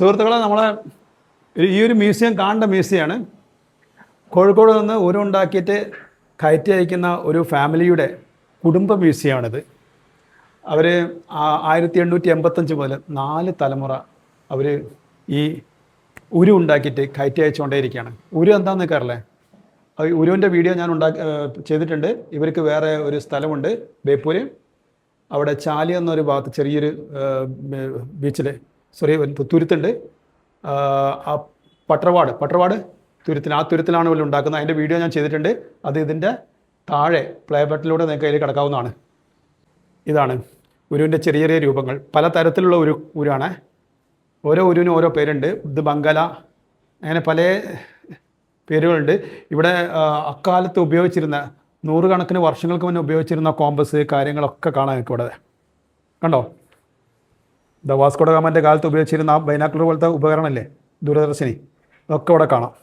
സുഹൃത്തുക്കളെ, നമ്മളെ ഈ ഒരു മ്യൂസിയം കാണേണ്ട മ്യൂസിയമാണ്. കോഴിക്കോട് നിന്ന് ഉണ്ടാക്കിയിട്ട് കയറ്റി അയക്കുന്ന ഒരു ഫാമിലിയുടെ കുടുംബ മ്യൂസിയമാണിത്. അവർ 1885 മുതൽ 4 തലമുറ അവർ ഈ ഉണ്ടാക്കിയിട്ട് കയറ്റി അയച്ചുകൊണ്ടേയിരിക്കുകയാണ്. എന്താണെന്ന് നിൽക്കാറില്ലേ? ഉരുവിൻ്റെ വീഡിയോ ഞാൻ ചെയ്തിട്ടുണ്ട്. ഇവർക്ക് വേറെ ഒരു സ്ഥലമുണ്ട് ബേപ്പൂര്. അവിടെ ചാലി എന്നൊരു ഭാഗത്ത് ചെറിയൊരു ബീച്ചിൽ തുരുത്തുണ്ട്. ആ പട്ടർവാട് തുരുത്തിൽ, ആ തുരുത്തിലാണ് ഇവർ ഉണ്ടാക്കുന്നത്. അതിൻ്റെ വീഡിയോ ഞാൻ ചെയ്തിട്ടുണ്ട്. അത് ഇതിൻ്റെ താഴെ പ്ലേ ബട്ടണിലൂടെ നിങ്ങൾക്ക് അതിൽ കിടക്കാവുന്നതാണ്. ഇതാണ് ഉരുവിൻ്റെ ചെറിയ ചെറിയ രൂപങ്ങൾ. പല തരത്തിലുള്ള ഉരുവാണ്. ഓരോ ഉരുവിനും ഓരോ പേരുണ്ട്. ഇത് ബംഗല, അങ്ങനെ പല പേരുകളുണ്ട്. ഇവിടെ അക്കാലത്ത് ഉപയോഗിച്ചിരുന്ന, നൂറുകണക്കിന് വർഷങ്ങൾക്ക് മുന്നേ ഉപയോഗിച്ചിരുന്ന കോമ്പസ് കാര്യങ്ങളൊക്കെ കാണാൻ നിങ്ങൾക്ക് ഇവിടെ കണ്ടോ. വാസ്കോ ഡ ഗാമൻ്റെ കാലത്ത് ഉപയോഗിച്ചിരുന്ന ആ ബൈനാക്കുലർ പോലത്തെ ഉപകരണമല്ലേ, ദൂരദർശിനി, അതൊക്കെ ഇവിടെ കാണാം.